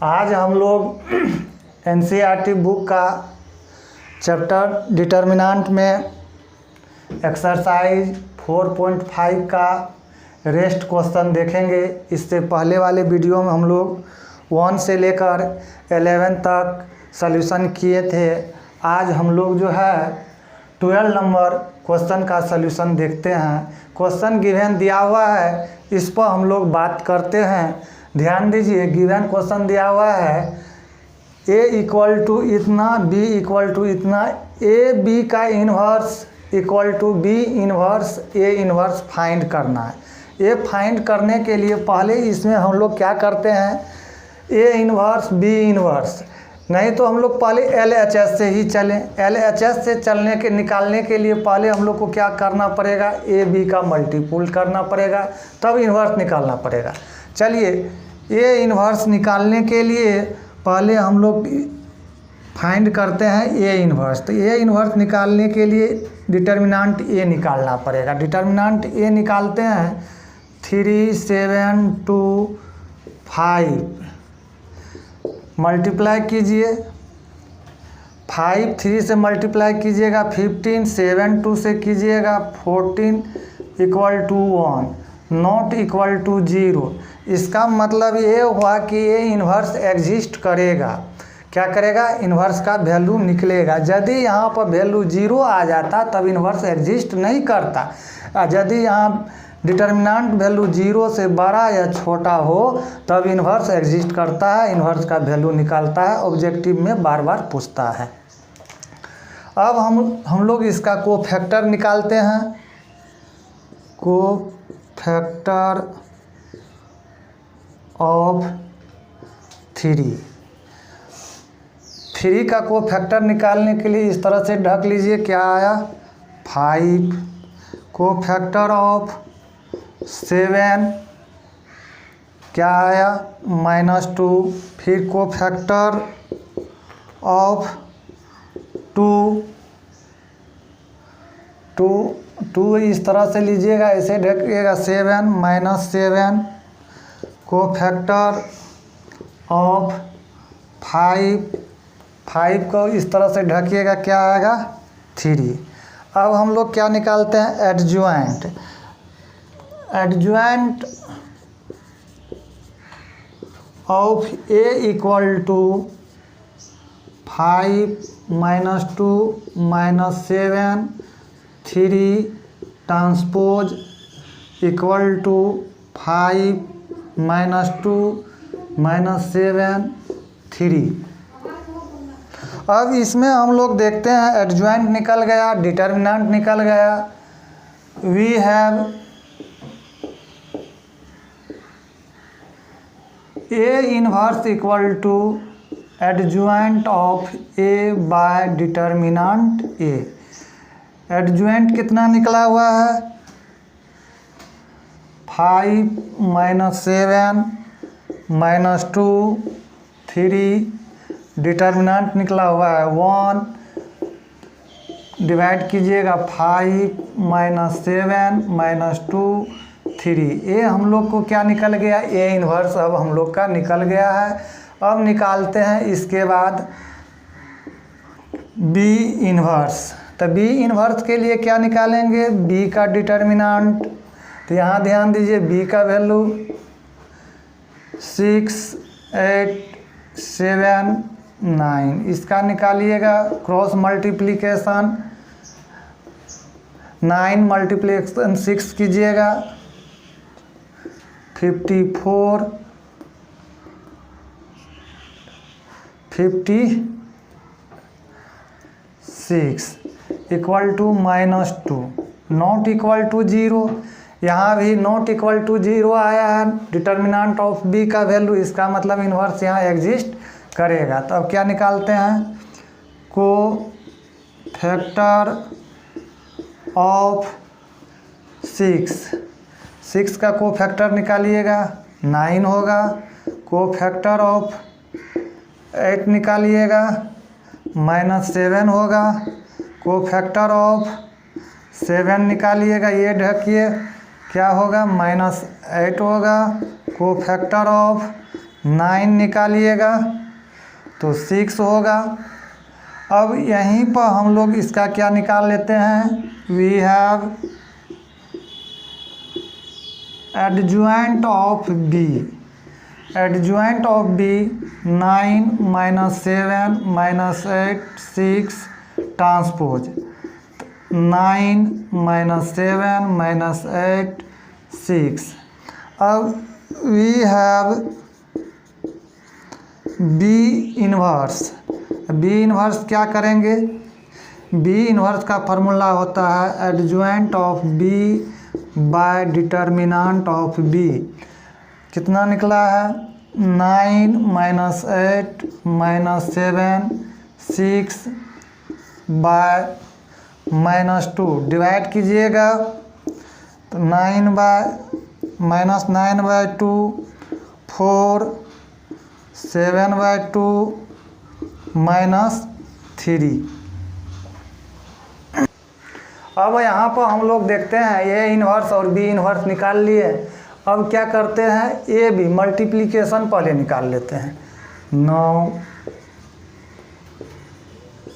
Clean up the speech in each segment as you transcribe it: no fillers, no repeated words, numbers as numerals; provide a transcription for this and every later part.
आज हम लोग एनसीईआरटी बुक का चैप्टर डिटर्मिनेंट में एक्सरसाइज 4.5 का रेस्ट क्वेश्चन देखेंगे। इससे पहले वाले वीडियो में हम लोग 1 से लेकर 11 तक सॉल्यूशन किए थे। आज हम लोग जो है 12 नंबर क्वेश्चन का सॉल्यूशन देखते हैं। क्वेश्चन गिवन दिया हुआ है, इस पर हम लोग बात करते हैं। ध्यान दीजिए, गिवन क्वेश्चन दिया हुआ है a इक्वल टू इतना, b इक्वल टू इतना, ए बी का inverse equal to b inverse a inverse find करना है। ये फाइंड करने के लिए पहले इसमें हम लोग क्या करते हैं, a इन्वर्स b इन्वर्स, नहीं तो हम लोग पहले LHS से ही चलें। LHS से चलने के निकालने के लिए पहले हम लोग को क्या करना पड़ेगा, ए बी का मल्टीपुल करना पड़ेगा, तब इन्वर्स निकालना पड़ेगा। चलिए, ए इन्वर्स निकालने के लिए पहले हम लोग फाइंड करते हैं ए इन्वर्स। तो ए इन्वर्स निकालने के लिए डिटर्मिनेंट ए निकालना पड़ेगा। डिटर्मिनेंट ए निकालते हैं 3, 7, 2, 5। मल्टीप्लाई कीजिए, 5 3 से मल्टीप्लाई कीजिएगा 15, 7 2 से कीजिएगा 14 equal to 1, not equal to 0। इसका मतलब ये हुआ कि ये इन्वर्स एग्जिस्ट करेगा। क्या करेगा, इन्वर्स का वैल्यू निकलेगा। यदि यहाँ पर वैल्यू 0 आ जाता तब इन्वर्स एग्जिस्ट नहीं करता। यदि यहाँ डिटर्मिनेंट वैल्यू 0 से बड़ा या छोटा हो तब इन्वर्स एग्जिस्ट करता है, इन्वर्स का वैल्यू निकालता है, ऑब्जेक्टिव में बार बार पूछता है। अब हम लोग इसका कोफैक्टर निकालते हैं। कोफैक्टर ऑफ 3 का कोफैक्टर निकालने के लिए इस तरह से ढक लीजिए। क्या आया, 5। कोफैक्टर ऑफ 7 क्या आया, -2। फिर कोफैक्टर ऑफ 2 इस तरह से लीजिएगा, ऐसे ढकिएगा 7 -7। कोफैक्टर ऑफ 5 को इस तरह से ढकिएगा, क्या आएगा, 3। अब हम लोग क्या निकालते हैं, adjoint. Adjoint of A equal to 5 -2 -7 3 transpose equal to 5 -2 -7 3। अब इसमें हम लोग देखते हैं, एडज्वाइंट निकल गया, डिटर्मिनेंट निकल गया। We have A inverse equal to adjoint of A by determinant A. Adjoint कितना निकला हुआ है, 5 -7 -2 3। डिटर्मिनेंट निकला हुआ है 1, डिवाइड कीजिएगा 5 -7 -2 3। ये हम लोग को क्या निकल गया, ए इन्वर्स अब हम लोग का निकल गया है। अब निकालते हैं इसके बाद बी इन्वर्स। तो बी इन्वर्स के लिए क्या निकालेंगे, बी का डिटर्मिनेंट। तो यहाँ ध्यान दीजिए, b का वैल्यू 6 8 7 9, इसका निकालिएगा। क्रॉस मल्टीप्लिकेशन 9 मल्टीप्लिकेशन 6 कीजिएगा, 54 56 equal to -2, not equal to 0। यहाँ भी नॉट इक्वल टू 0 आया है। डिटर्मिनेंट ऑफ बी का वैल्यू, इसका मतलब इन्वर्स यहाँ एग्जिस्ट करेगा। तो अब क्या निकालते हैं, कोफैक्टर ऑफ 6 का कोफैक्टर निकालिएगा, 9 होगा। कोफैक्टर ऑफ 8 निकालिएगा, -7 होगा। कोफैक्टर ऑफ 7 निकालिएगा, ये ढकिए, क्या होगा, -8 होगा। कोफैक्टर ऑफ 9 निकालिएगा तो 6 होगा। अब यहीं पर हम लोग इसका क्या निकाल लेते हैं, we have adjoint of B. Adjoint of B 9 - 7 - 8 6 transpose. 9 - 7 - 8 6। अब we have B inverse. B inverse क्या करेंगे, बी इन्वर्स का फार्मूला होता है adjoint of B by determinant of B. कितना निकला है, 9 - 8 - 7 6 बाय -2 डिवाइड कीजिएगा तो 9/-2 4 7/2 -3। अब यहाँ पर हम लोग देखते हैं ए इन्वर्स और बी इन्वर्स निकाल लिए। अब क्या करते हैं, ए बी मल्टीप्लिकेशन पहले निकाल लेते हैं। 9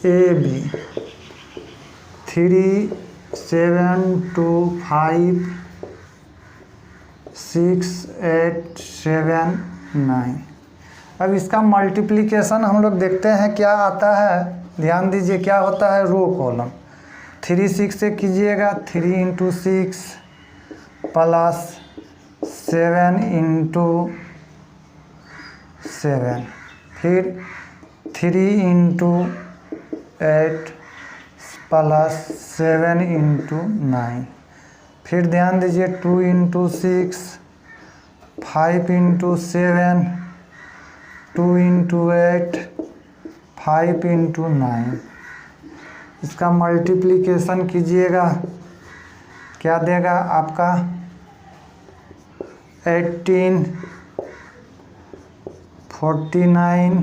ए बी 3 7 2 5 6 8 7 9। अब इसका मल्टीप्लिकेशन हम लोग देखते हैं क्या आता है, ध्यान दीजिए क्या होता है, रो कॉलम। 3 6 से कीजिएगा 3 × 6 प्लस 7 × 7, फिर 3 × 8 प्लस 7 × 9, फिर ध्यान दीजिए 2 × 6 5 × 7 2 × 8 5 × 9। इसका मल्टीप्लिकेशन कीजिएगा क्या देगा आपका 18 49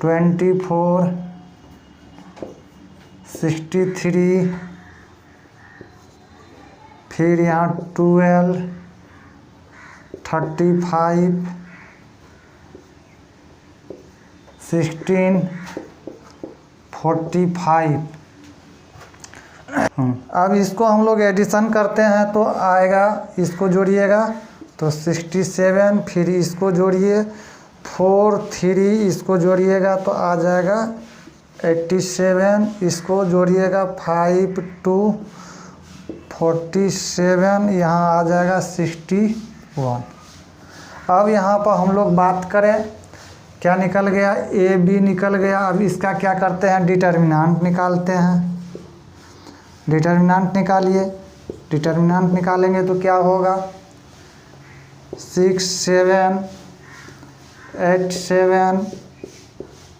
24 63, फिर यहाँ 12 35 16 45। अब इसको हम लोग एडिशन करते हैं तो आएगा, इसको जोड़िएगा तो 67, फिर इसको जोड़िए 4 3, इसको जोड़िएगा तो आ जाएगा 87, इसको जोड़िएगा 5 2 47, यहाँ आ जाएगा 61। अब यहाँ पर हम लोग बात करें क्या निकल गया, ए बी निकल गया। अब इसका क्या करते हैं, डिटर्मिनेंट निकालते हैं। डिटर्मिनेंट निकालिए, डिटर्मिनेंट निकालेंगे तो क्या होगा 6 7 8 7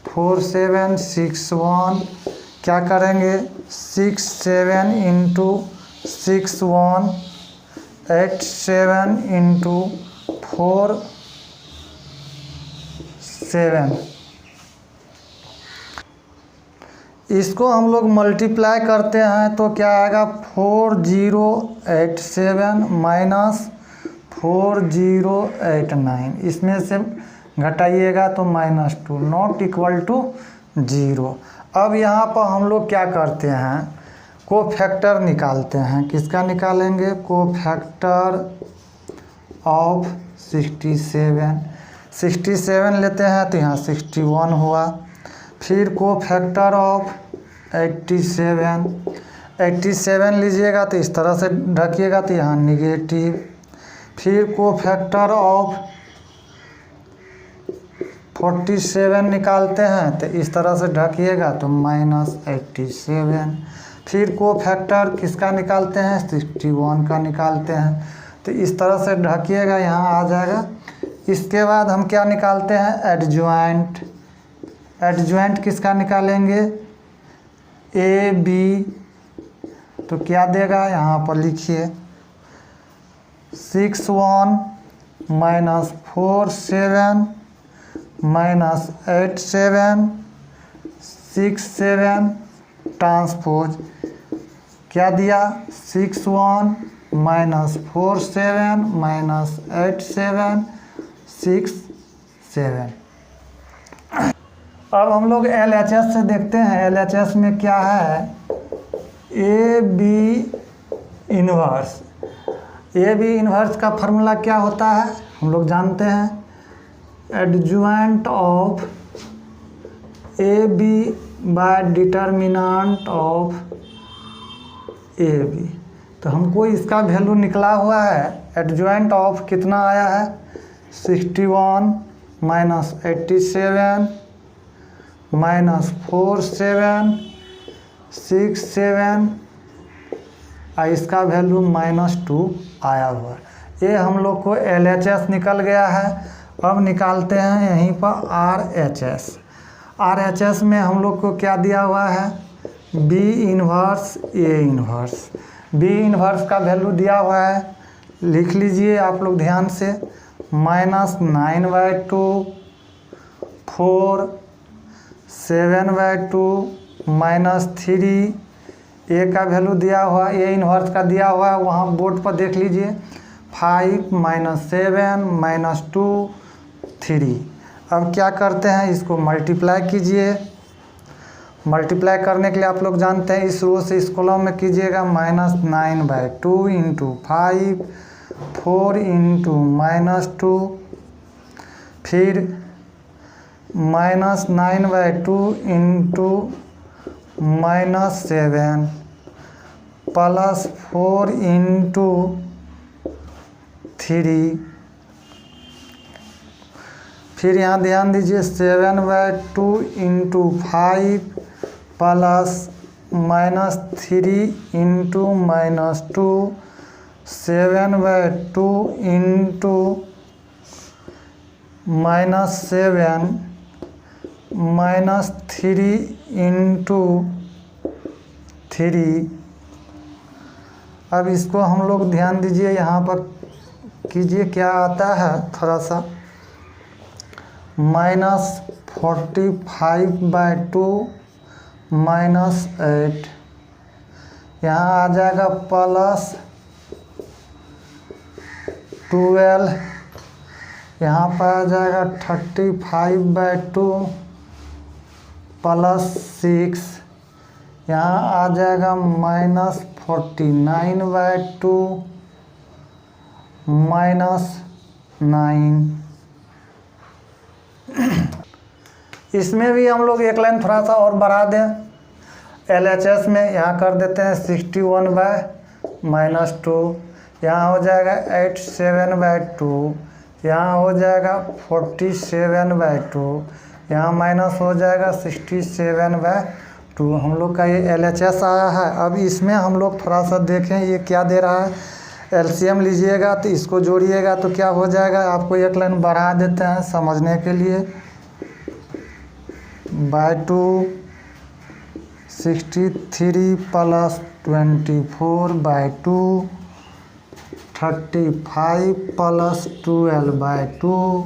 4 7 6 1। क्या करेंगे 6 7 × 6 1 8 7 × 4 7। इसको हम लोग मल्टीप्लाई करते हैं तो क्या आएगा 4087 - 4089। इसमें से घटाइएगा तो -2 नॉट इक्वल टू 0। अब यहाँ पर हम लोग क्या करते हैं, कोफैक्टर निकालते हैं। किसका निकालेंगे, कोफैक्टर ऑफ 67 लेते हैं तो यहाँ 61 हुआ। फिर कोफैक्टर ऑफ 87 लीजिएगा तो इस तरह से ढकिएगा तो यहाँ निगेटिव। फिर कोफैक्टर ऑफ 47 निकालते हैं तो इस तरह से ढकिएगा तो -87। फिर कोफैक्टर किसका निकालते हैं, 61 का निकालते हैं तो इस तरह से ढकिएगा, यहाँ आ जाएगा। इसके बाद हम क्या निकालते हैं, एडजॉइंट। एडजॉइंट किसका निकालेंगे, ए बी, तो क्या देगा यहाँ पर लिखिए 6 1 -4 7 -8 7 6 7 ट्रांसपोज। क्या दिया 6 1 -4 7 -8 7 6 7। अब हम लोग LHS से देखते हैं LHS में क्या है। AB इन्वर्स, AB इन्वर्स का फार्मूला क्या होता है हम लोग जानते हैं, adjoint of AB bye determinant of AB। तो हमको इसका वैल्यू निकला हुआ है, एडज्वाइंट ऑफ कितना आया है 61 माइनस 87 माइनस 47 67 और इसका वैल्यू -2 आया हुआ। ये हम लोग को LHS निकल गया है। अब निकालते हैं यहीं पर RHS। RHS में हम लोग को क्या दिया हुआ है, B inverse A inverse. B inverse का वैल्यू दिया हुआ है, लिख लीजिए आप लोग ध्यान से, -9/2 4 7/2 -3। A का वैल्यू दिया हुआ, A इन्वर्स का दिया हुआ है, वहाँ बोर्ड पर देख लीजिए, 5 -7 -2 3। अब क्या करते हैं, इसको मल्टीप्लाई कीजिए। मल्टीप्लाई करने के लिए आप लोग जानते हैं इस रो से इस कॉलम में कीजिएगा, -9/2 इंटू 5 4 इंटू -2, फिर -9/2 इंटू -7 प्लस 4 इंटू 3, फिर यहाँ ध्यान दीजिए 7/2 into 5 plus -3 into -2 7/2 into -7 -3 into 3। अब इसको हम लोग ध्यान दीजिए यहाँ पर कीजिए, क्या आता है थोड़ा सा, -45/2 -8, यहाँ आ जाएगा प्लस 12, यहाँ पर आ जाएगा 35/2 प्लस 6, यहाँ आ जाएगा -49/2 -9। इसमें भी हम लोग एक लाइन थोड़ा सा और बढ़ा दें, LHS में यहाँ कर देते हैं 61/-2, यहाँ हो जाएगा 87/2, यहाँ हो जाएगा 47/2, यहाँ माइनस हो जाएगा 67/2। हम लोग का ये LHS आया है। अब इसमें हम लोग थोड़ा सा देखें ये क्या दे रहा है, LCM लीजिएगा तो इसको जोड़िएगा तो क्या हो जाएगा, आपको एक लाइन बढ़ा देते हैं समझने के लिए, /2 63 प्लस 24/2 35 प्लस 12/2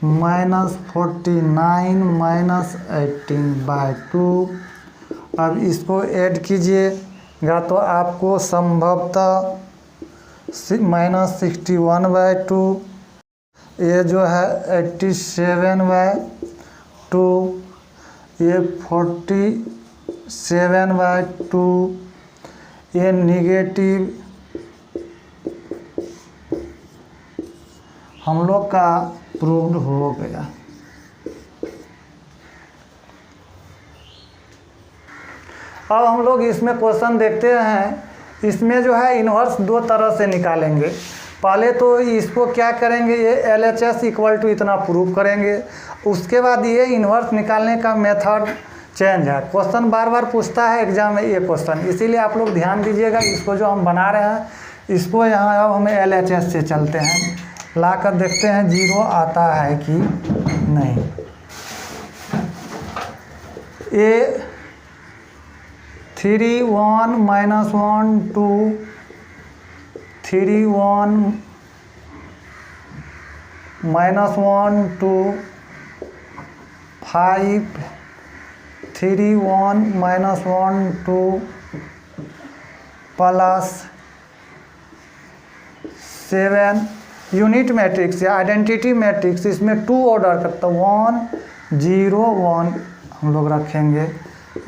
-49 -18/2। अब इसको ऐड कीजिएगा तो आपको संभवतः -61/2, ये जो है 87/2, ये 47/2, ये निगेटिव हम लोग का प्रूव्ड हो गया। अब हम लोग इसमें क्वेश्चन देखते हैं। इसमें जो है इन्वर्स दो तरह से निकालेंगे। पहले तो इसको क्या करेंगे, ये LHS इक्वल टू इतना प्रूव करेंगे। उसके बाद ये इन्वर्स निकालने का मेथड चेंज है। क्वेश्चन बार बार पूछता है एग्जाम में ये क्वेश्चन, इसीलिए आप लोग ध्यान दीजिएगा। इसको जो हम बना रहे हैं इसको यहाँ अब हमें LHS से चलते हैं, ला कर देखते हैं 0 आता है कि नहीं। ये 3 1 -1 2 3 1 -1 2 5 3 1 -1 2 प्लस 7, यूनिट मैट्रिक्स या आइडेंटिटी मैट्रिक्स, इसमें 2 ऑर्डर करता, 1 0 1 हम लोग रखेंगे।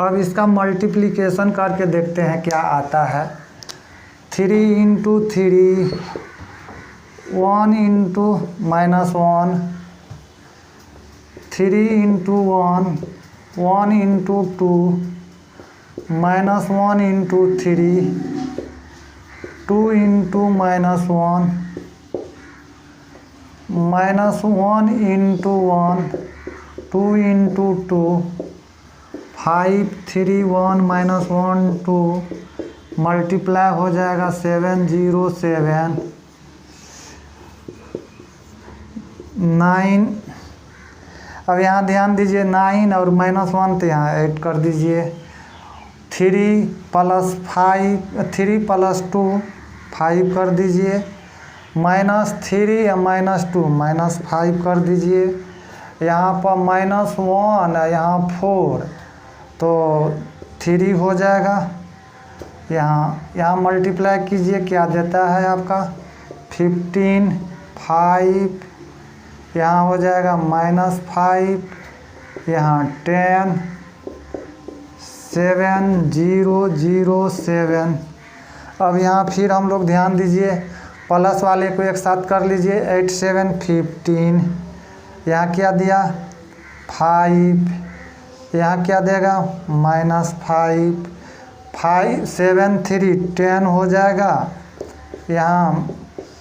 अब इसका मल्टीप्लिकेशन करके देखते हैं क्या आता है। 3 into 3, 1 into -1, 3 into 1, 1 into 2, -1 into 3, 2 into -1, -1 into 1, 2 into 2, 5 3 1 -1 2 multiply हो जाएगा 7 0 7, 9। अब यहाँ ध्यान दीजिए 9 और -1 तो यहाँ ऐड कर दीजिए। 3 + 5, 3 + 2 5 कर दीजिए, -3 या -2 -5 कर दीजिए। यहाँ पर -1 यहाँ 4 तो 3 हो जाएगा। यहाँ मल्टीप्लाई कीजिए, क्या देता है आपका 15, 5 यहाँ हो जाएगा -5, यहाँ 10, 7 0 0 7। अब यहाँ फिर हम लोग ध्यान दीजिए, प्लस वाले को एक साथ कर लीजिए, 8 7 15। यहाँ क्या दिया 5, यहाँ क्या देगा -5, 5 7 3 10 हो जाएगा। यहाँ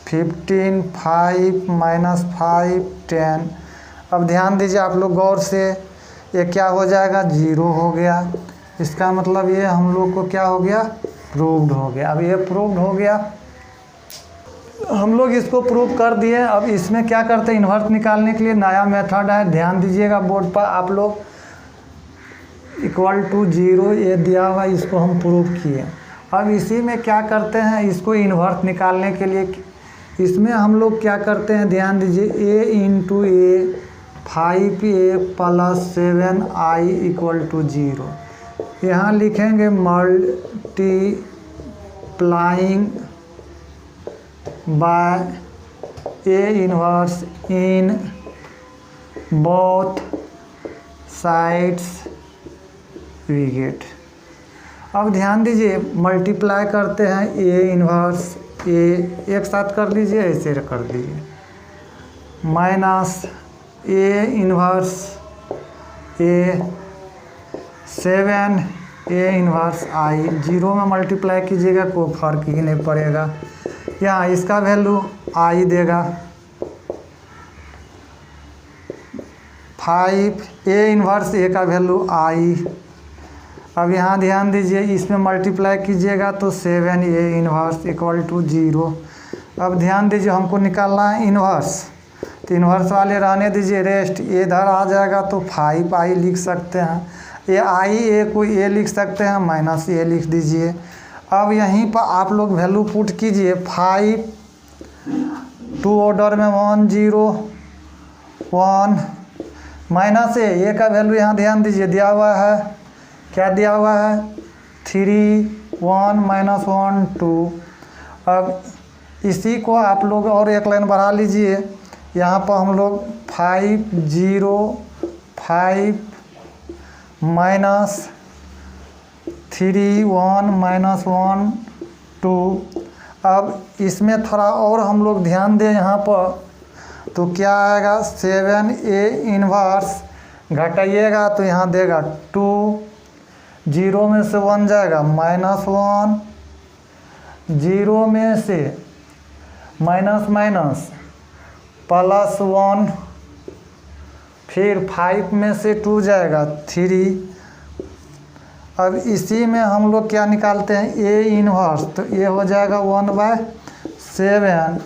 15 5 -5 10। अब ध्यान दीजिए आप लोग गौर से, ये क्या हो जाएगा 0 हो गया। इसका मतलब ये हम लोग को क्या हो गया, प्रूव्ड हो गया। अब ये प्रूव्ड हो गया, हम लोग इसको प्रूव कर दिए। अब इसमें क्या करते हैं, इन्वर्स निकालने के लिए नया मेथड है, ध्यान दीजिएगा बोर्ड पर आप लोग। = 0 ये दिया हुआ, इसको हम प्रूव किए। अब इसी में क्या करते हैं, इसको इन्वर्स निकालने के लिए इसमें हम लोग क्या करते हैं, ध्यान दीजिए, a into a 5a + 7i = 0। यहाँ लिखेंगे multiplying by a inverse in both sides we get. अब ध्यान दीजिए, मल्टीप्लाई करते हैं a इन्वर्स a एक साथ कर लीजिए, ऐसे कर लीजिए, -a inverse a 7 a inverse i, 0 में मल्टीप्लाई कीजिएगा कोई फर्क ही नहीं पड़ेगा। यहाँ इसका वैल्यू i देगा 5, a इन्वर्स a का वैल्यू i। अब यहाँ ध्यान दीजिए, इसमें मल्टीप्लाई कीजिएगा तो 7a इन्वर्स = 0। अब ध्यान दीजिए, हमको निकालना है इन्वर्स, तो इन्वर्स वाले रहने दीजिए, रेस्ट ये इधर आ जाएगा तो 5i लिख सकते हैं। ये a को a लिख सकते हैं, -a लिख दीजिए। अब यहीं पर आप लोग वैल्यू पुट कीजिए, 5 2 ऑर्डर में 1 0 1 -a का वैल्यू यहाँ ध्यान दीजिए दिया हुआ है, क्या दिया हुआ है 3 1 -1 2। अब इसी को आप लोग और एक लाइन बढ़ा लीजिए, यहाँ पर हम लोग 5 0 5 -3 1 -1 2। अब इसमें थोड़ा और हम लोग ध्यान दें यहाँ पर, तो क्या आएगा 7a इन्वर्स, घटाइएगा तो यहाँ देगा 2, 0 में से 1 जाएगा -1, 0 में से माइनस +1, फिर 5 में से 2 जाएगा 3। अब इसी में हम लोग क्या निकालते हैं a इन्वर्स, तो ये हो जाएगा 1/7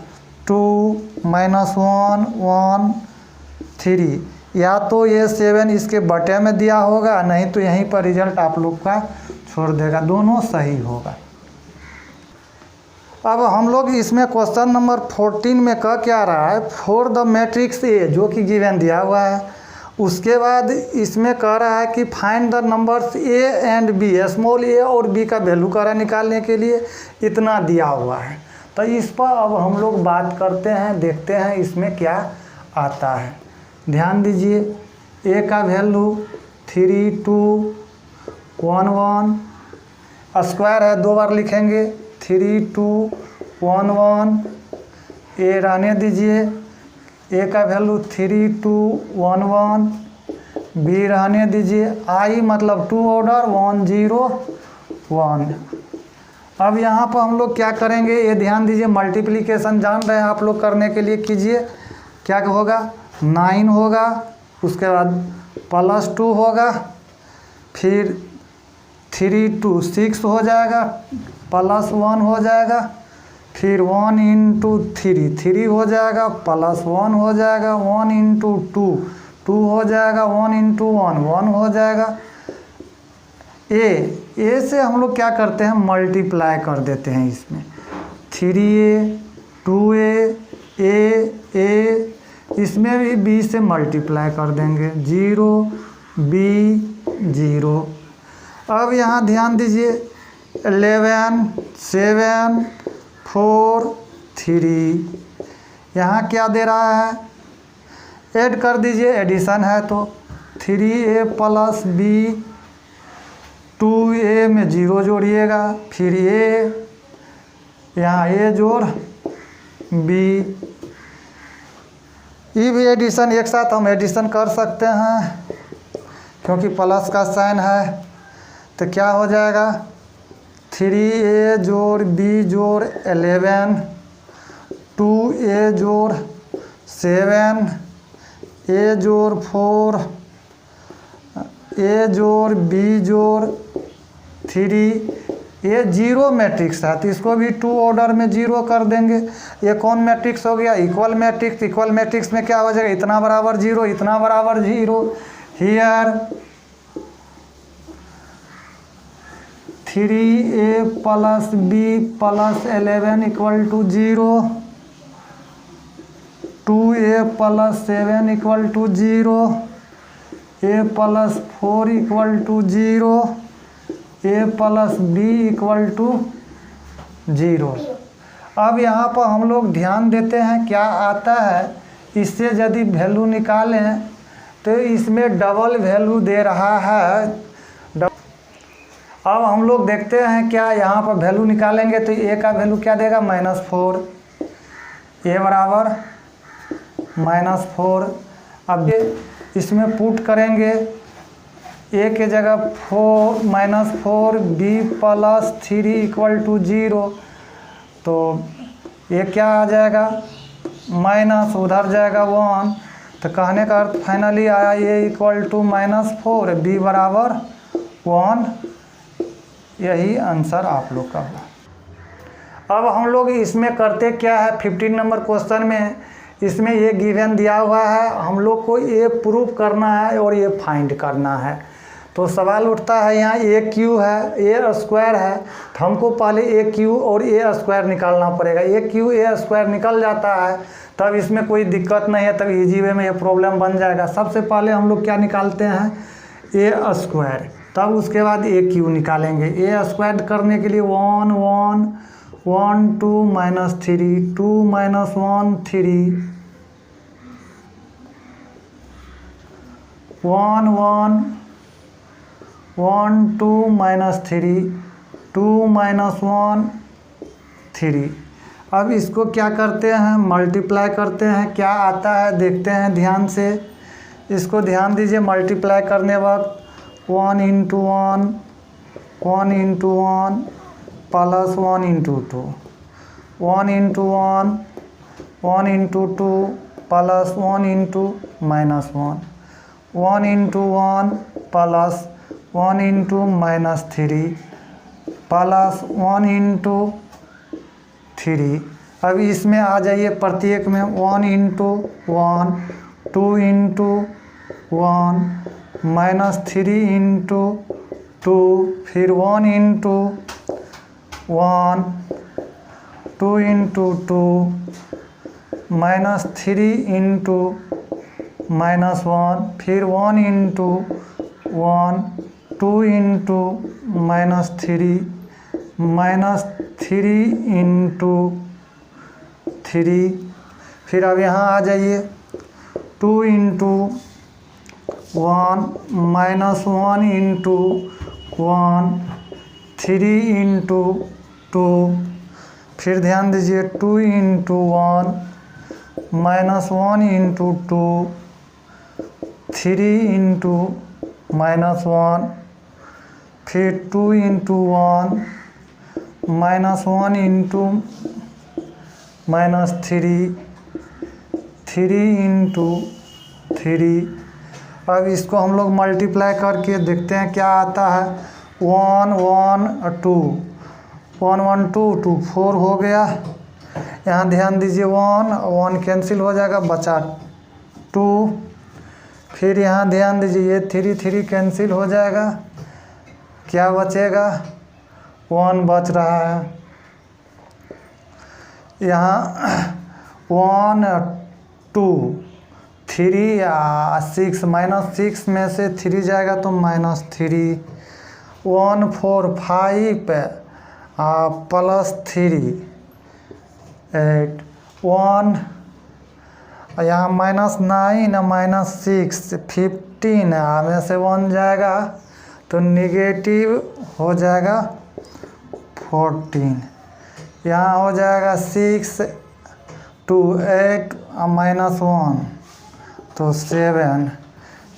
2 -1 1 3। या तो ये 7 इसके बटे में दिया होगा, नहीं तो यहीं पर रिजल्ट आप लोग का छोड़ देगा, दोनों सही होगा। अब हम लोग इसमें क्वेश्चन नंबर 14 में कह क्या रहा है, फॉर द मैट्रिक्स ए, जो कि गिवन दिया हुआ है। उसके बाद इसमें कह रहा है कि find the numbers A and B, small a और b का वैल्यू कह रहा है निकालने के लिए, इतना दिया हुआ है। तो इस पर अब हम लोग बात करते हैं, देखते हैं इसमें क्या आता है। ध्यान दीजिए, ए का वैल्यू 3 2 1 1, स्क्वायर है 2 बार लिखेंगे 3 2 1 1। ए रहने दीजिए, ए का वैल्यू 3 2 1 1। बी रहने दीजिए, आई मतलब 2 ऑर्डर 1 0 1। अब यहाँ पर हम लोग क्या करेंगे, ये ध्यान दीजिए, मल्टीप्लिकेशन जान रहे हैं आप लोग, करने के लिए कीजिए। क्या होगा, 9 होगा, उसके बाद +2 होगा, फिर 3 2 6 हो जाएगा, +1 हो जाएगा, फिर 1 × 3 3 हो जाएगा, +1 हो जाएगा, 1 × 2 2 हो जाएगा, 1 × 1 1 हो जाएगा। ए से हम लोग क्या करते हैं, मल्टीप्लाई कर देते हैं इसमें, 3a 2a ए इसमें भी b से मल्टीप्लाई कर देंगे, 0 b 0। अब यहाँ ध्यान दीजिए, 11 7 4 3, यहाँ क्या दे रहा है, ऐड कर दीजिए, एडिशन है तो 3a + b, 2a में 0 जोड़िएगा, फिर a, यहाँ a जोड़ b। ये भी एडिशन एक साथ हम एडिशन कर सकते हैं क्योंकि प्लस का साइन है। तो क्या हो जाएगा, 3a जोड़ b जोड़ 11, 2a जोड़ 7, a जोड़ 4, a जोड़ b जोड़ 3। ये 0 मैट्रिक्स है तो इसको भी 2 ऑर्डर में 0 कर देंगे। ये कौन मैट्रिक्स हो गया, इक्वल मैट्रिक्स। इक्वल मैट्रिक्स में क्या हो जाएगा, इतना बराबर 0 इतना बराबर 0। Here 3a + b + 11 = 0, 2a + 7 = 0, a + 4 = 0, a + b = 0। अब यहाँ पर हम लोग ध्यान देते हैं क्या आता है, इससे यदि वैल्यू निकालें तो इसमें डबल वैल्यू दे रहा है। अब हम लोग देखते हैं क्या यहाँ पर वैल्यू निकालेंगे तो a का वैल्यू क्या देगा, -4, a बराबर -4। अब इसमें पुट करेंगे, a के जगह 4 b + 3 = 0, तो ये क्या आ जाएगा, माइनस उधर जाएगा 1। तो कहने का अर्थ फाइनली आया a = -4 b बराबर 1। यही आंसर आप लोग का हुआ। अब हम लोग इसमें करते क्या है, 15 नंबर क्वेश्चन में इसमें ये गिवन दिया हुआ है, हम लोग को ये प्रूफ करना है और ये फाइंड करना है। तो सवाल उठता है, यहाँ ए क्यू है, ए स्क्वायर है, तो हमको पहले ए क्यू और ए स्क्वायर निकालना पड़ेगा। ए क्यू ए स्क्वायर निकल जाता है तब इसमें कोई दिक्कत नहीं है, तब इजी वे में ये प्रॉब्लम बन जाएगा। सबसे पहले हम लोग क्या निकालते हैं, ए स्क्वायर, तब उसके बाद ए क्यू निकालेंगे। ए स्क्वायर करने के लिए 1 1 1 2 -3 2 -1 3 1 1 1 2 -3 2 -1 3। अब इसको क्या करते हैं, मल्टीप्लाई करते हैं, क्या आता है देखते हैं ध्यान से। इसको ध्यान दीजिए, मल्टीप्लाई करने वक्त 1 × 1 1 × 1 + 1 × 2 1 × 1 1 × 2 + 1 × -1 1 × 1 + 1 × -3 + 1 × 3। अब इसमें आ जाइए प्रत्येक में 1 × 1 2 × 1 -3 × 2, फिर 1 × 1 2 × 2 -3 × -1, फिर 1 × 1 2 × -3 -3 × 3। फिर अब यहाँ आ जाइए, 2 इंटू 1 माइनस 1 इंटू 1, 3 इंटू 2। फिर ध्यान दीजिए, 2 into 1 minus 1 into 2, 3 into minus 1। फिर 2 into 1 minus 1 into minus 3, 3 into 3। अब इसको हम लोग मल्टीप्लाई करके देखते हैं क्या आता है। 1 1 2, 1 1 2 2 4 हो गया। यहाँ ध्यान दीजिए, 1 1 कैंसिल हो जाएगा, बचा 2। फिर यहाँ ध्यान दीजिए, ये 3 3 कैंसिल हो जाएगा, क्या बचेगा, 1 बच रहा है। यहाँ 1 2 3 6, माइनस 6 में से 3 जाएगा तो माइनस 3, 1 4 5 प्लस 3 8, 1 यहाँ माइनस 9 माइनस 6 15 में से 1 जाएगा तो निगेटिव हो जाएगा 14। यहाँ हो जाएगा 6 2 8 माइनस 1 तो 7।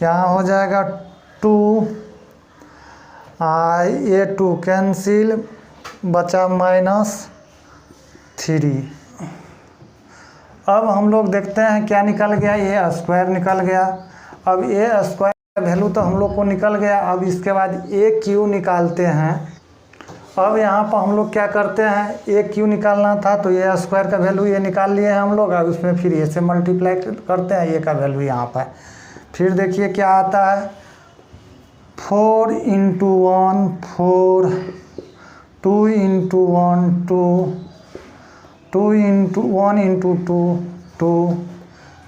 यहाँ हो जाएगा 2, ये 2 कैंसिल, बचा माइनस 3। अब हम लोग देखते हैं क्या निकल गया, ये स्क्वायर निकल गया। अब ये स्क्वायर वैल्यू तो हम लोग को निकल गया। अब इसके बाद ए क्यू निकालते हैं। अब यहाँ पर हम लोग क्या करते हैं, ए क्यू निकालना था तो ये स्क्वायर का वैल्यू ये निकाल लिए हैं हम लोग। अब उसमें फिर ए से मल्टीप्लाई करते हैं, ए का वैल्यू यहाँ पर। फिर देखिए क्या आता है, 4 इंटू 1 4, 2 इंटू 1 2, 2 इंटू 1 इंटू 2 2,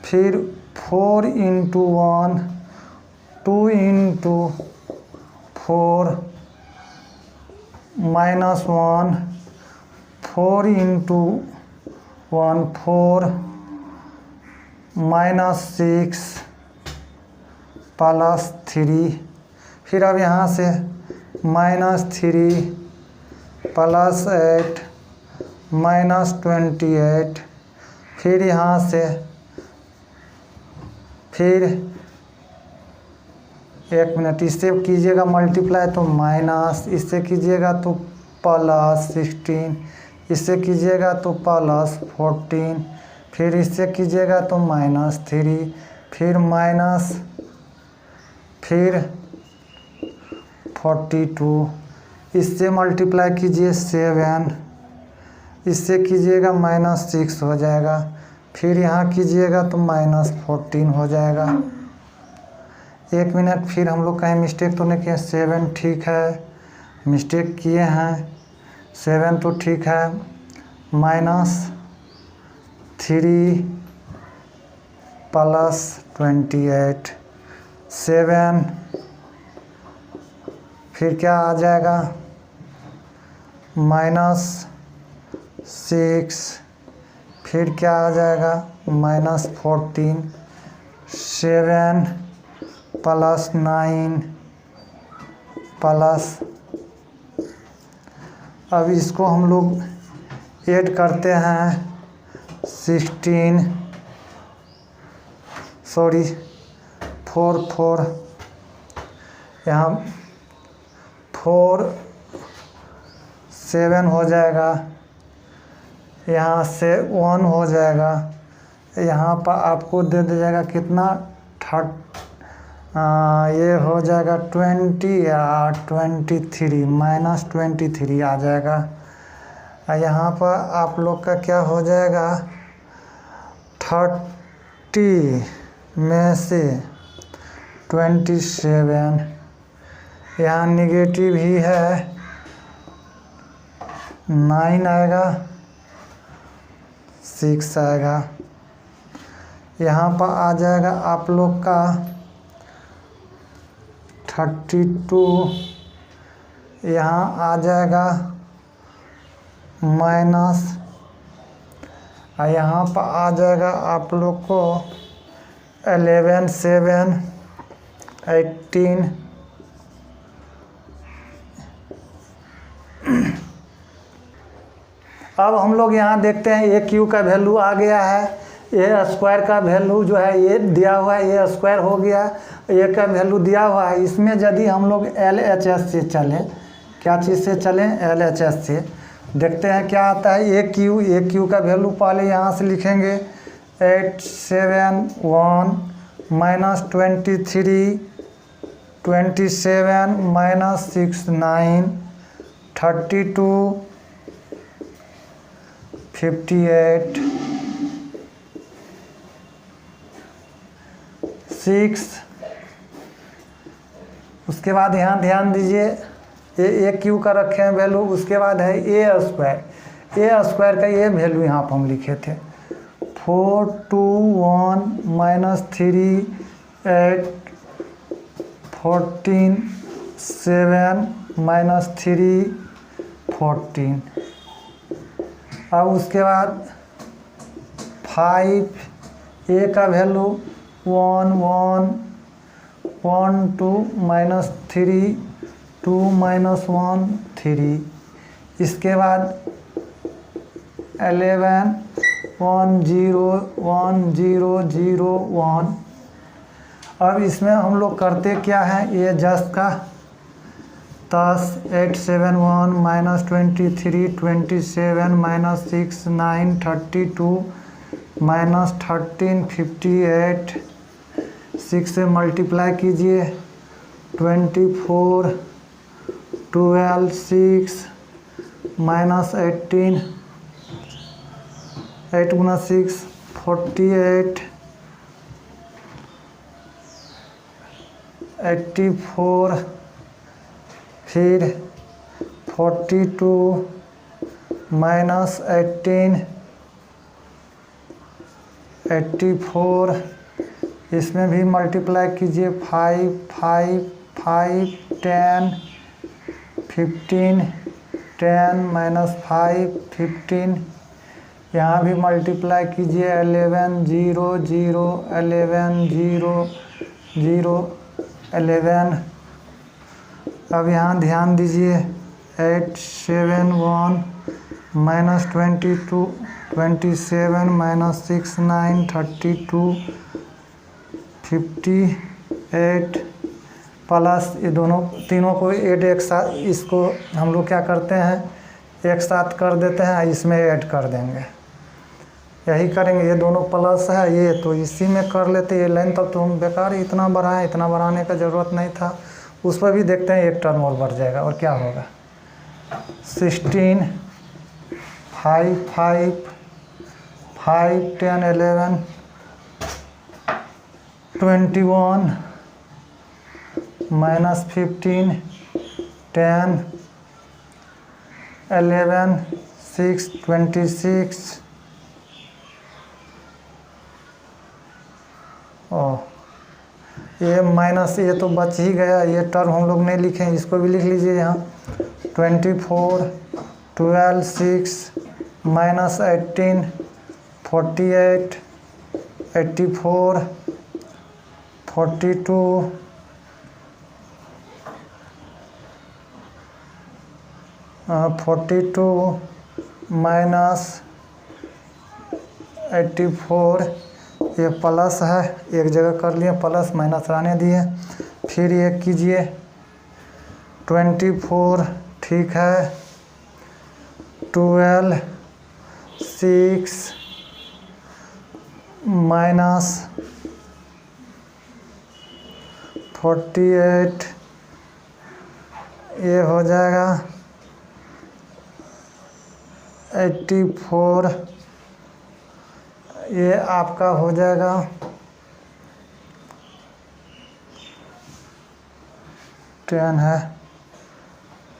फिर 4 into 1 2 into 4 minus 1, 4 into 1 4 minus 6 plus 3। फिर अब यहाँ से माइनस 3 प्लस 8 माइनस 28। फिर यहाँ से फिर 1 मिनट, इससे कीजिएगा मल्टीप्लाई तो माइनस, इससे कीजिएगा तो प्लस 16, इससे कीजिएगा तो प्लस 14, फिर इससे कीजिएगा तो माइनस 3, फिर माइनस, फिर 42, इससे मल्टीप्लाई कीजिए 7, इससे कीजिएगा माइनस 6 हो जाएगा, फिर यहाँ कीजिएगा तो माइनस 14 हो जाएगा। 1 मिनट, फिर हम लोग कहीं मिस्टेक तो नहीं किया, 7 ठीक है, मिस्टेक किए हैं, 7 तो ठीक है, माइनस 3 प्लस 28 7, फिर क्या आ जाएगा, माइनस 6, फिर क्या आ जाएगा, माइनस 14, 7 प्लस 9 प्लस, अब इसको हम लोग ऐड करते हैं 16, सॉरी 4 4, यहाँ 4 7 हो जाएगा, यहाँ से 1 हो जाएगा, यहाँ पर आपको दे दिया जाएगा कितना, ये हो जाएगा 20 या 23, माइनस 23 आ जाएगा। यहाँ पर आप लोग का क्या हो जाएगा, 30 में से 27, यहाँ निगेटिव ही है, 9 आएगा, 6 आएगा। यहाँ पर आ जाएगा आप लोग का 32, यहाँ आ जाएगा माइनस, और यहाँ पर आ जाएगा आप लोग को 11 7 18 अब हम लोग यहाँ देखते हैं ए क्यू का वैल्यू आ गया है, ए स्क्वायर का वैल्यू जो है ये दिया हुआ है, ए स्क्वायर हो गया, ए का वैल्यू दिया हुआ है। इसमें यदि हम लोग LHS से चलें, क्या चीज़ से चलें, LHS से देखते हैं क्या आता है। ए क्यू का वैल्यू पहले यहाँ से लिखेंगे 871 माइनस 23 27 माइनस 69 32 58 6। उसके बाद यहाँ ध्यान दीजिए ए क्यू का रखे हैं वैल्यू, उसके बाद है ए स्क्वायर का ये वैल्यू यहाँ पर हम लिखे थे 421 माइनस 3 8 14 7 माइनस 3 14। अब उसके बाद 5 ए का वैल्यू 1 1 1 2 माइनस 3 2 माइनस 1 3। इसके बाद 11 1 0 1 0 0 1। अब इसमें हम लोग करते क्या है, ये जस्ट का 10 871 माइनस 23 27 माइनस 6 9 32 माइनस 13 58 6 से मल्टीप्लाई कीजिए 24 12 6 माइनस 18 8 गुना 6 48 84 फिर 42 माइनस 18 84। इसमें भी मल्टीप्लाई कीजिए 5 5 5 10 15 10 माइनस 5 15। यहाँ भी मल्टीप्लाई कीजिए 11 0 0 11 0 0 11। अब यहाँ ध्यान दीजिए 871 माइनस 22 27 माइनस 6 9 32 58 प्लस ये दोनों तीनों को ऐड एक साथ, इसको हम लोग क्या करते हैं एक साथ कर देते हैं, इसमें ऐड कर देंगे, यही करेंगे। ये दोनों प्लस है, ये तो इसी में कर लेते। ये लाइन तब तो हम बेकार इतना बढ़ाएं, इतना बढ़ाने का ज़रूरत नहीं था। उस पर भी देखते हैं एक टर्म और बढ़ जाएगा और क्या होगा 16 5 5 5 10 11 21 माइनस 15 10 11 6 26। ये माइनस ये तो बच ही गया, ये टर्म हम लोग नहीं लिखे, इसको भी लिख लीजिए यहाँ 24 12 6 माइनस 18 48 84 42 42 माइनस 84। ये प्लस है, एक जगह कर लिए प्लस माइनस रहने दिए। फिर ये कीजिए 24 ठीक है 12 6 माइनस 48। ये हो जाएगा 84। ये आपका हो जाएगा 10 है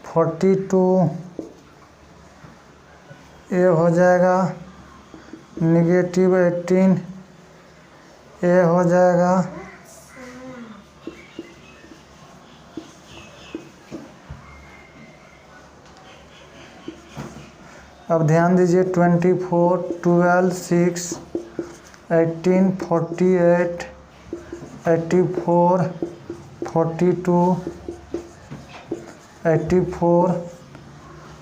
42। ये हो जाएगा -18। ये हो जाएगा अब ध्यान दीजिए 24, 12, 6, 18, 48, 84, 42, 84।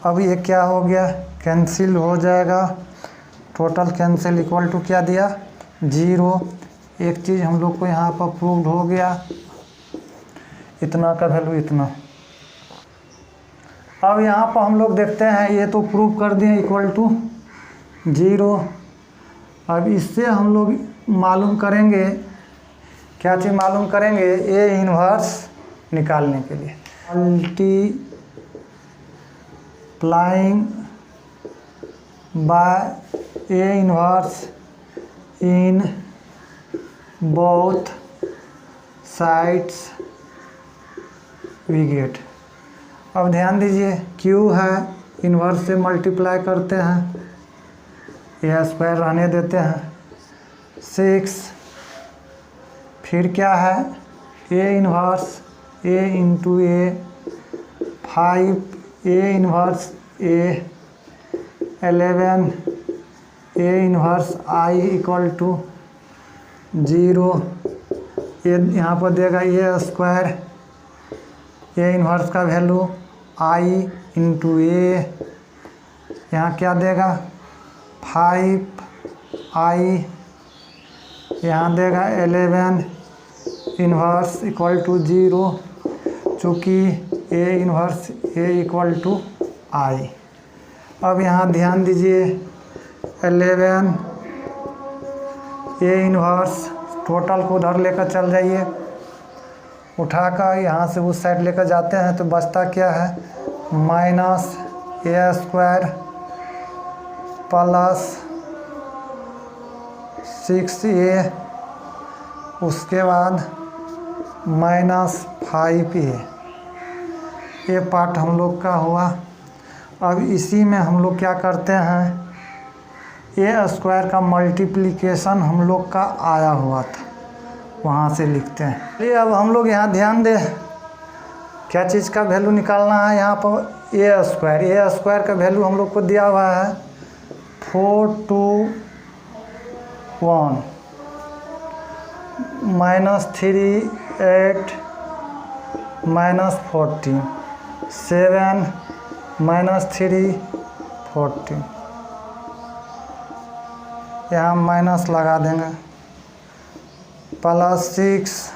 अब ये क्या हो गया, कैंसिल हो जाएगा। टोटल कैंसिल इक्वल टू क्या दिया, 0। एक चीज़ हम लोग को यहाँ पर प्रूव्ड हो गया, इतना का वैल्यू इतना। अब यहाँ पर हम लोग देखते हैं, ये तो प्रूव कर दिए इक्वल टू 0। अब इससे हम लोग मालूम करेंगे, क्या चीज़ मालूम करेंगे, ए इन्वर्स निकालने के लिए। Multiplying by A inverse in both sides we get. अब ध्यान दीजिए, क्यू है, इन्वर्स से मल्टीप्लाई करते हैं, यह स्क्वायर रहने देते हैं, 6। फिर क्या है, A inverse A into A, 5, A inverse A, 11, A inverse I equal to 0। ये यहाँ पर देगा ए स्क्वायर, ए इन्वर्स का वैल्यू आई इंटू ए, यहाँ क्या देगा 5 आई, यहाँ देगा 11 इन्वर्स इक्वल टू 0, चूँकि ए inverse A equal to I. अब यहाँ ध्यान दीजिए, 11 ए इन्वर्स, टोटल को उधर लेकर चल जाइए, उठाकर यहाँ से उस साइड लेकर जाते हैं तो बचता क्या है, माइनस ए स्क्वायर प्लस 6a, उसके बाद माइनस 5a। ये पार्ट हम लोग का हुआ। अब इसी में हम लोग क्या करते हैं, ए स्क्वायर का मल्टीप्लिकेशन हम लोग का आया हुआ था, वहाँ से लिखते हैं। चलिए अब हम लोग यहाँ ध्यान दें, क्या चीज़ का वैल्यू निकालना है, यहाँ पर ए स्क्वायर का वैल्यू हम लोग को दिया हुआ है 421 -3 8 -14 7 -3 14, यहाँ माइनस लगा देंगे, प्लस 6,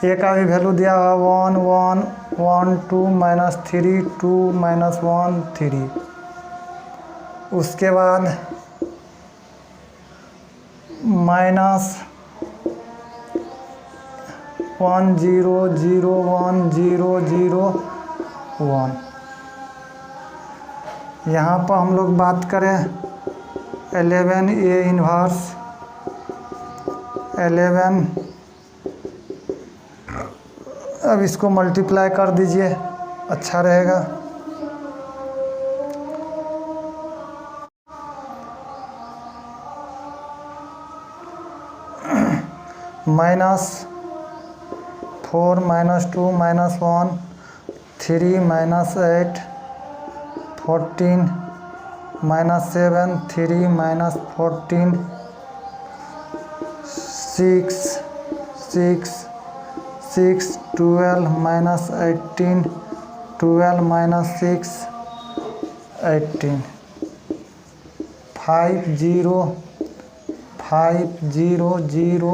ए का भी वैल्यू दिया हुआ 1 1 1 2 -3 2 -1 3, उसके बाद माइनस 1 0 0 1 0 0 1। यहाँ पर हम लोग बात करें 11 ए इन्वर्स 11, अब इसको मल्टीप्लाई कर दीजिए, अच्छा रहेगा। -4 -2 -1 3 -8 14 -7 3 -14 6 6 6 12 -18 12 -6 18 5 0 5 0 0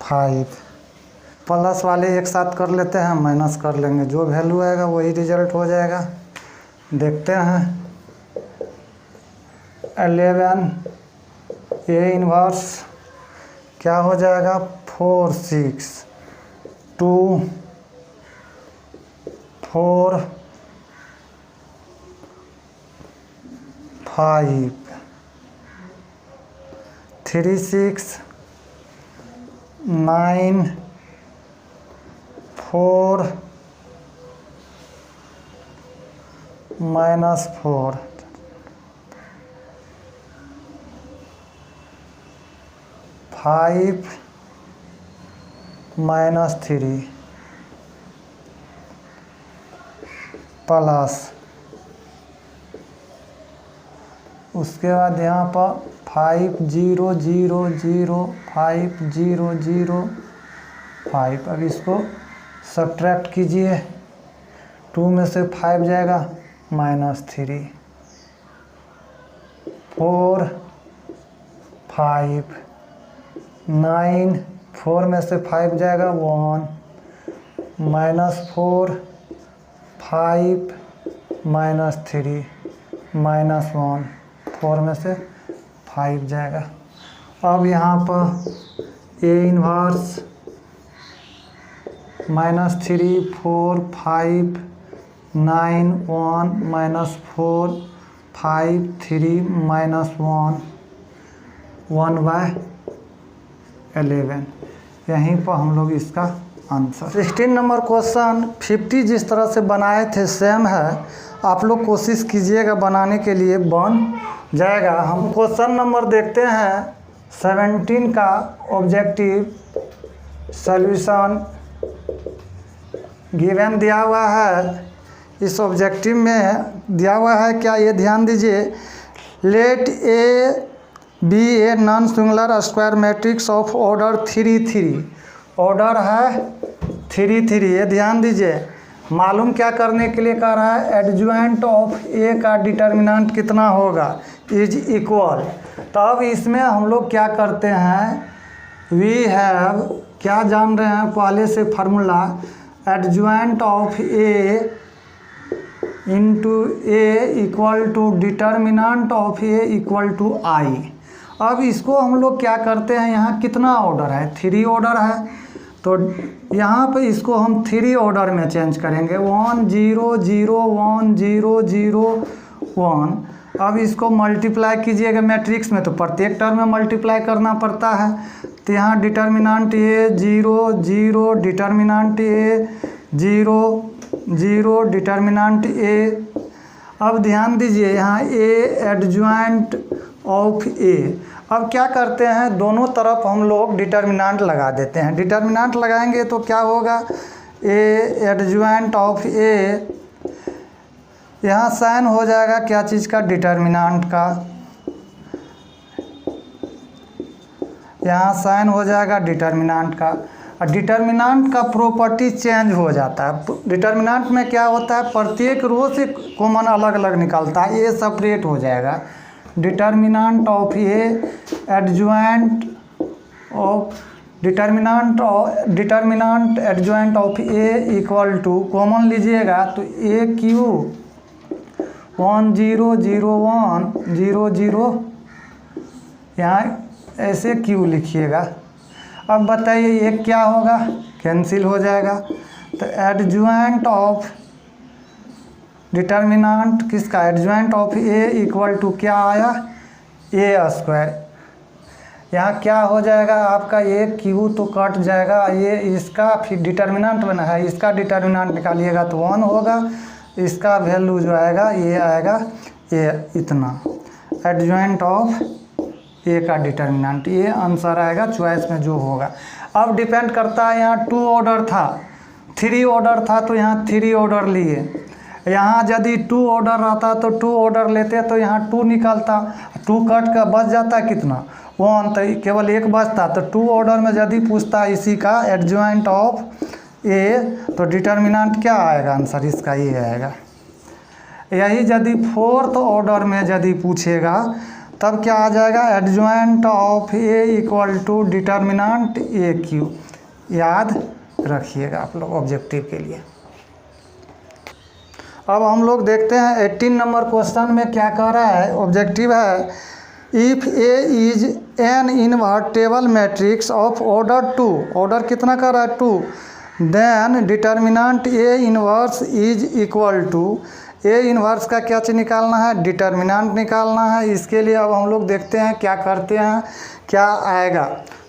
5। प्लस वाले एक साथ कर लेते हैं, माइनस कर लेंगे, जो वैल्यू आएगा वही रिजल्ट हो जाएगा। देखते हैं 11 ए इन्वर्स क्या हो जाएगा, 4 6 2 4 5 3 6 9 4 -4 5 -3 प्लस उसके बाद यहाँ पर 5 0 0 0 5 0 0 5। अब इसको सब्ट्रैक्ट कीजिए, 2 में से 5 जाएगा -3, 4 5 9, 4 में से 5 जाएगा 1, -4 5 -3 -1, 4 में से 5 जाएगा। अब यहाँ पर A इन्वर्स -3 4 5 9 1 -4 5 3 -1 1/11। यहीं पर हम लोग इसका आंसर 16 नंबर क्वेश्चन 50 जिस तरह से बनाए थे सेम है, आप लोग कोशिश कीजिएगा बनाने के लिए, बन जाएगा। हम क्वेश्चन नंबर देखते हैं 17 का ऑब्जेक्टिव सॉल्यूशन गिवन दिया हुआ है। इस ऑब्जेक्टिव में दिया हुआ है क्या, ये ध्यान दीजिए। Let A be a non singular square matrix of order 3 3। Order है 3 3, ये ध्यान दीजिए। मालूम क्या करने के लिए कह रहा है, एडजॉइंट ऑफ ए का डिटर्मिनेंट कितना होगा, इज इक्वल। तो अब इसमें हम लोग क्या करते हैं, वी हैव, क्या जान रहे हैं पहले से formula, adjoint of A into A equal to determinant of A equal to I. अब इसको हम लोग क्या करते हैं, यहाँ कितना ऑर्डर है, 3 ऑर्डर है, तो यहाँ पे इसको हम 3 ऑर्डर में चेंज करेंगे, 1 0 0 1 0 0 1। अब इसको मल्टीप्लाई कीजिएगा मैट्रिक्स में, तो प्रत्येक टर्म में मल्टीप्लाई करना पड़ता है। तो यहाँ डिटर्मिनेंट ए 0 0 डिटर्मिनेंट ए 0 0 डिटर्मिनेंट ए। अब ध्यान दीजिए यहाँ ए एडजॉइंट ऑफ ए। अब क्या करते हैं, दोनों तरफ हम लोग डिटर्मिनेंट लगा देते हैं। डिटर्मिनेंट लगाएंगे तो क्या होगा, ए एडजॉइंट ऑफ ए, यहाँ साइन हो जाएगा क्या चीज़ का, डिटर्मिनेंट का, यहाँ साइन हो जाएगा डिटर्मिनेंट का। और डिटर्मिनेंट का प्रॉपर्टी चेंज हो जाता है। डिटर्मिनेंट में क्या होता है, प्रत्येक रो से कॉमन अलग अलग निकलता है, ए सेपरेट हो जाएगा। Determinant of A adjoint of determinant adjoint of A equal to, common लीजिएगा तो ए क्यू 1 0 0 1 0 0, यहाँ ऐसे क्यू लिखिएगा। अब बताइए ये क्या होगा, कैंसिल हो जाएगा। तो एडजॉइंट ऑफ डिटर्मिनेंट किसका, adjoint of A equal to क्या आया, ए स्क्वायर। यहाँ क्या हो जाएगा आपका, ये क्यू तो कट जाएगा, ये इसका फिर डिटर्मिनेंट बना है, इसका डिटर्मिनेंट निकालिएगा तो 1 होगा, इसका वैल्यू जो आएगा ये आएगा ये इतना। एडजॉइंट ऑफ ए का डिटर्मिनेंट, ये आंसर आएगा चॉइस में जो होगा। अब डिपेंड करता है, यहाँ 2 ऑर्डर था, 3 ऑर्डर था, तो यहाँ 3 ऑर्डर लिए। यहाँ यदि 2 ऑर्डर रहता तो 2 ऑर्डर लेते तो यहाँ 2 निकलता, 2 कट का बच जाता कितना, 1, तो केवल 1 बचता। तो 2 ऑर्डर में यदि पूछता इसी का एडजॉइंट ऑफ ए, तो डिटर्मिनेंट क्या आएगा, आंसर इसका ये आएगा। यही यदि 4th ऑर्डर में यदि पूछेगा तब क्या आ जाएगा, adjoint of A equal to determinant A Q. याद रखिएगा आप लोग ऑब्जेक्टिव के लिए। अब हम लोग देखते हैं 18 नंबर क्वेश्चन में क्या कह रहा है, ऑब्जेक्टिव है, if A is an invertible matrix of order 2, order कितना कर रहा है 2, then determinant A inverse is equal to, A inverse का क्या चीज़ निकालना है, डिटर्मिनेंट निकालना है। इसके लिए अब हम लोग देखते हैं क्या करते हैं, क्या आएगा।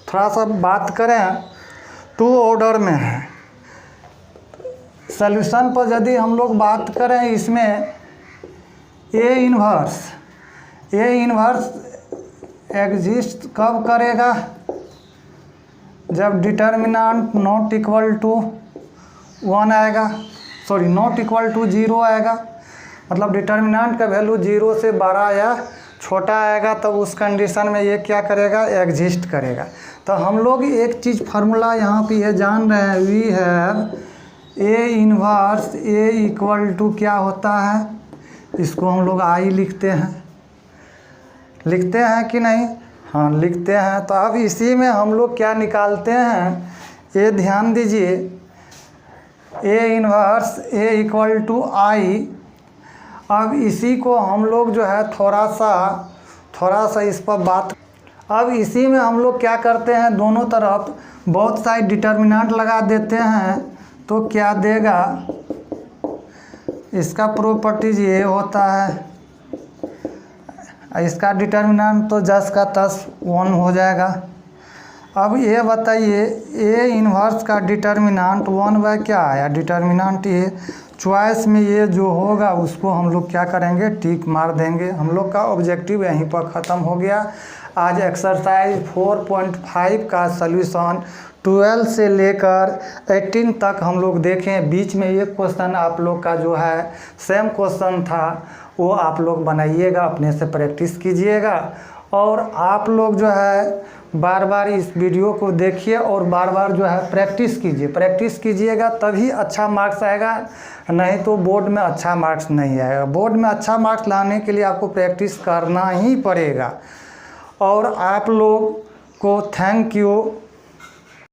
थोड़ा सा बात करें, 2 ऑर्डर में है। सॉल्यूशन पर यदि हम लोग बात करें, इसमें ए इन्वर्स एग्जिस्ट कब करेगा, जब डिटर्मिनेंट नॉट इक्वल टू 1 आएगा, नॉट इक्वल टू 0 आएगा। मतलब डिटर्मिनेंट का वैल्यू 0 से बड़ा या छोटा आएगा तब उस कंडीशन में ये क्या करेगा, एग्जिस्ट करेगा। तो हम लोग एक चीज़ फार्मूला यहाँ पे ये जान रहे हैं, we have A inverse A equal to क्या होता है, इसको हम लोग आई लिखते हैं कि नहीं, हाँ लिखते हैं। तो अब इसी में हम लोग क्या निकालते हैं, ये ध्यान दीजिए, ए inverse A equal to I. अब इसी को हम लोग जो है थोड़ा सा इस पर बात, अब इसी में हम लोग क्या करते हैं, दोनों तरफ बहुत सारे डिटर्मिनेंट लगा देते हैं। तो क्या देगा, इसका प्रॉपर्टीज ये होता है, इसका डिटर्मिनेंट तो 10 का 10 1 हो जाएगा। अब ये बताइए ए इन्वर्स का डिटर्मिनेंट 1 क्या आया, डिटर्मिनेंट ये चॉइस में ये जो होगा उसको हम लोग क्या करेंगे, टिक मार देंगे। हम लोग का ऑब्जेक्टिव यहीं पर ख़त्म हो गया। आज एक्सरसाइज 4.5 का सॉल्यूशन 12 से लेकर 18 तक हम लोग देखें। बीच में एक क्वेश्चन आप लोग का जो है सेम क्वेश्चन था, वो आप लोग बनाइएगा, अपने से प्रैक्टिस कीजिएगा। और आप लोग जो है बार बार इस वीडियो को देखिए और बार बार जो है प्रैक्टिस कीजिएगा, तभी अच्छा मार्क्स आएगा, नहीं तो बोर्ड में अच्छा मार्क्स नहीं आएगा। बोर्ड में अच्छा मार्क्स लाने के लिए आपको प्रैक्टिस करना ही पड़ेगा। और आप लोग को थैंक यू।